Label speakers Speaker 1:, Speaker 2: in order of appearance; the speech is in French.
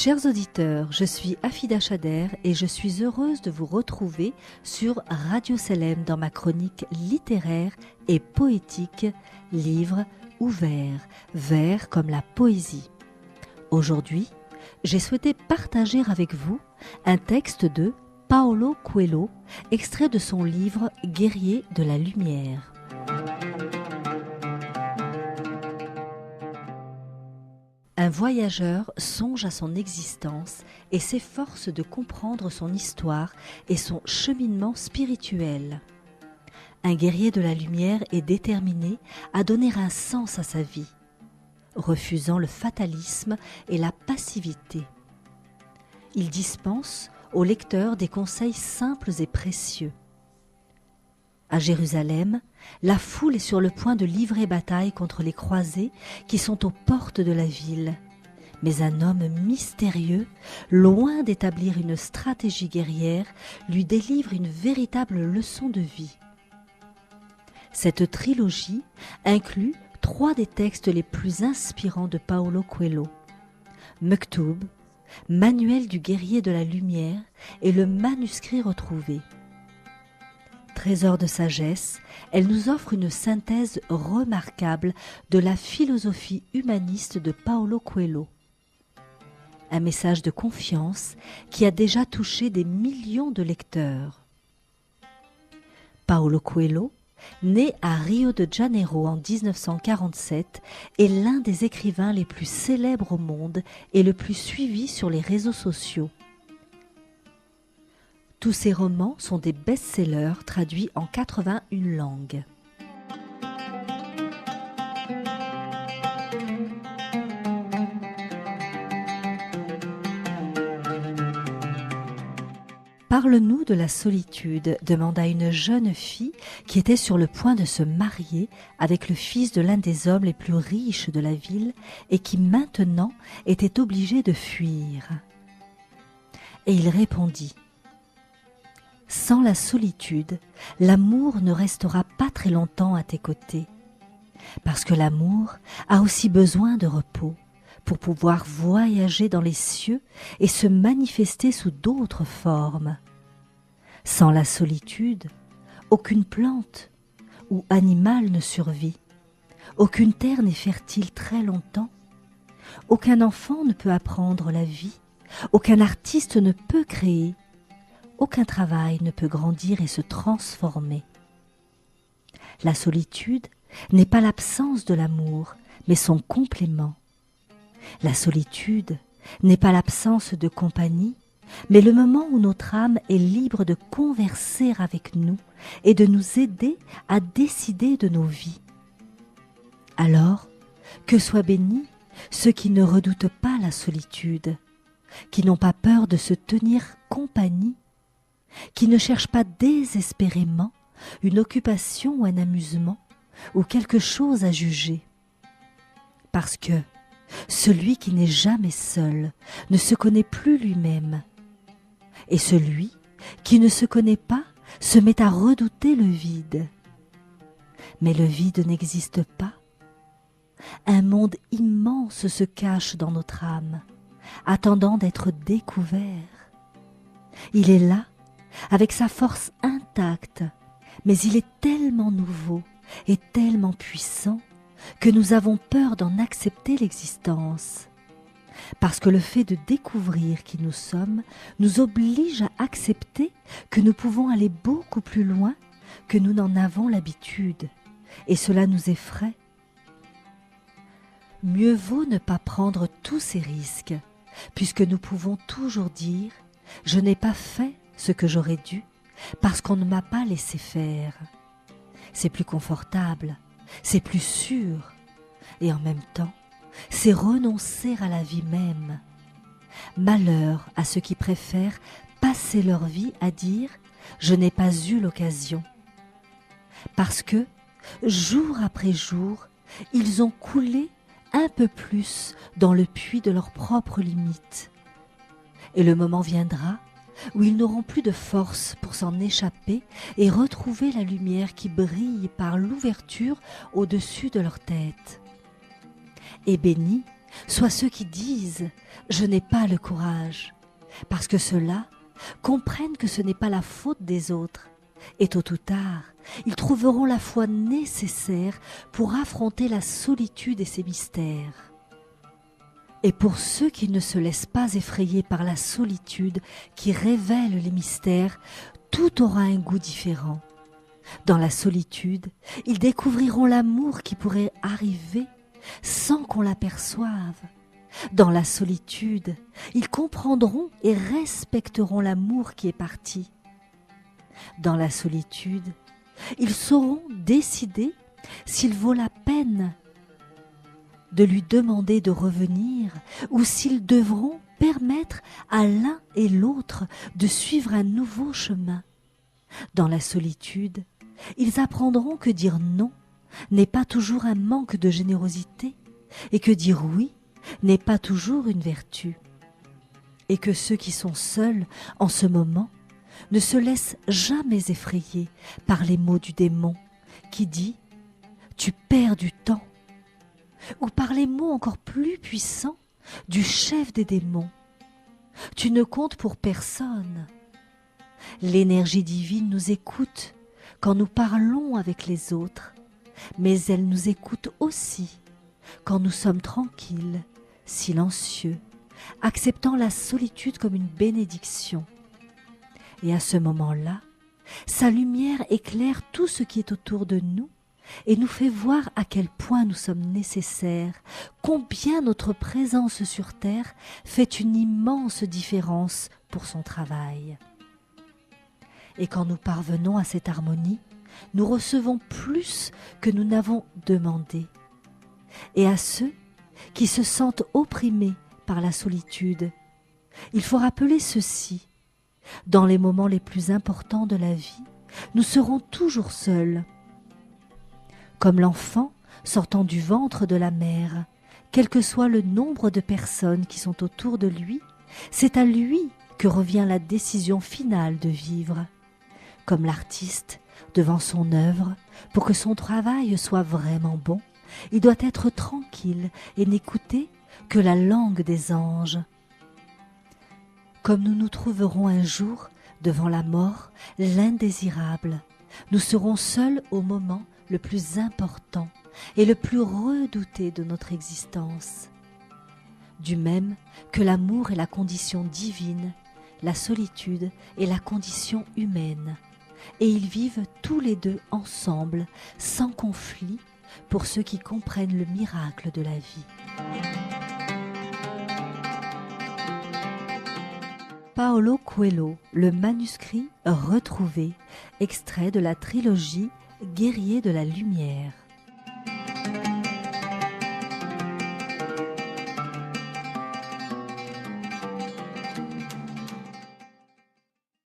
Speaker 1: Chers auditeurs, je suis Afida Chader et je suis heureuse de vous retrouver sur Radio Selem dans ma chronique littéraire et poétique Livre ouvert, vert comme la poésie. Aujourd'hui, j'ai souhaité partager avec vous un texte de Paulo Coelho, extrait de son livre Guerrier de la lumière. Un voyageur songe à son existence et s'efforce de comprendre son histoire et son cheminement spirituel. Un guerrier de la lumière est déterminé à donner un sens à sa vie, refusant le fatalisme et la passivité. Il dispense au lecteur des conseils simples et précieux. À Jérusalem, la foule est sur le point de livrer bataille contre les croisés qui sont aux portes de la ville. Mais un homme mystérieux, loin d'établir une stratégie guerrière, lui délivre une véritable leçon de vie. Cette trilogie inclut 3 des textes les plus inspirants de Paulo Coelho: Mektoub, Manuel du guerrier de la lumière et le manuscrit retrouvé. Trésor de sagesse, elle nous offre une synthèse remarquable de la philosophie humaniste de Paulo Coelho. Un message de confiance qui a déjà touché des millions de lecteurs. Paulo Coelho, né à Rio de Janeiro en 1947, est l'un des écrivains les plus célèbres au monde et le plus suivi sur les réseaux sociaux. Tous ses romans sont des best-sellers traduits en 81 langues. Parle-nous de la solitude, demanda une jeune fille qui était sur le point de se marier avec le fils de l'un des hommes les plus riches de la ville et qui maintenant était obligé de fuir. Et il répondit: sans la solitude, l'amour ne restera pas très longtemps à tes côtés, parce que l'amour a aussi besoin de repos pour pouvoir voyager dans les cieux et se manifester sous d'autres formes. Sans la solitude, aucune plante ou animal ne survit, aucune terre n'est fertile très longtemps, aucun enfant ne peut apprendre la vie, aucun artiste ne peut créer, aucun travail ne peut grandir et se transformer. La solitude n'est pas l'absence de l'amour, mais son complément. La solitude n'est pas l'absence de compagnie, mais le moment où notre âme est libre de converser avec nous et de nous aider à décider de nos vies. Alors, que soient bénis ceux qui ne redoutent pas la solitude, qui n'ont pas peur de se tenir compagnie, qui ne cherchent pas désespérément une occupation ou un amusement ou quelque chose à juger. Parce que celui qui n'est jamais seul ne se connaît plus lui-même, et celui qui ne se connaît pas se met à redouter le vide. Mais le vide n'existe pas. Un monde immense se cache dans notre âme, attendant d'être découvert. Il est là, avec sa force intacte, mais il est tellement nouveau et tellement puissant que nous avons peur d'en accepter l'existence. Parce que le fait de découvrir qui nous sommes nous oblige à accepter que nous pouvons aller beaucoup plus loin que nous n'en avons l'habitude, et cela nous effraie. Mieux vaut ne pas prendre tous ces risques, puisque nous pouvons toujours dire « je n'ai pas fait ce que j'aurais dû, parce qu'on ne m'a pas laissé faire. » C'est plus confortable, c'est plus sûr, et en même temps, c'est renoncer à la vie même. Malheur à ceux qui préfèrent passer leur vie à dire « je n'ai pas eu l'occasion ». Parce que, jour après jour, ils ont coulé un peu plus dans le puits de leurs propres limites. Et le moment viendra où ils n'auront plus de force pour s'en échapper et retrouver la lumière qui brille par l'ouverture au-dessus de leur tête. Et bénis soit ceux qui disent « je n'ai pas le courage », parce que ceux-là comprennent que ce n'est pas la faute des autres, et tôt ou tard, ils trouveront la foi nécessaire pour affronter la solitude et ses mystères. Et pour ceux qui ne se laissent pas effrayer par la solitude qui révèle les mystères, tout aura un goût différent. Dans la solitude, ils découvriront l'amour qui pourrait arriver sans qu'on l'aperçoive. Dans la solitude, ils comprendront et respecteront l'amour qui est parti. Dans la solitude, ils sauront décider s'il vaut la peine de lui demander de revenir ou s'ils devront permettre à l'un et l'autre de suivre un nouveau chemin. Dans la solitude, ils apprendront que dire non n'est pas toujours un manque de générosité et que dire oui n'est pas toujours une vertu. Et que ceux qui sont seuls en ce moment ne se laissent jamais effrayer par les mots du démon qui dit « tu perds du temps » ou par les mots encore plus puissants du chef des démons « tu ne comptes pour personne ». L'énergie divine nous écoute quand nous parlons avec les autres, mais elle nous écoute aussi quand nous sommes tranquilles, silencieux, acceptant la solitude comme une bénédiction. Et à ce moment-là, sa lumière éclaire tout ce qui est autour de nous et nous fait voir à quel point nous sommes nécessaires, combien notre présence sur terre fait une immense différence pour son travail. Et quand nous parvenons à cette harmonie, nous recevons plus que nous n'avons demandé. Et à ceux qui se sentent opprimés par la solitude, il faut rappeler ceci. Dans les moments les plus importants de la vie, nous serons toujours seuls. Comme l'enfant sortant du ventre de la mère, quel que soit le nombre de personnes qui sont autour de lui, c'est à lui que revient la décision finale de vivre. Comme l'artiste, devant son œuvre, pour que son travail soit vraiment bon, il doit être tranquille et n'écouter que la langue des anges. Comme nous nous trouverons un jour devant la mort, l'indésirable, nous serons seuls au moment le plus important et le plus redouté de notre existence. Du même que l'amour est la condition divine, la solitude est la condition humaine, et ils vivent tous les deux ensemble, sans conflit, pour ceux qui comprennent le miracle de la vie. Paolo Coelho, le manuscrit retrouvé, extrait de la trilogie Guerrier de la Lumière.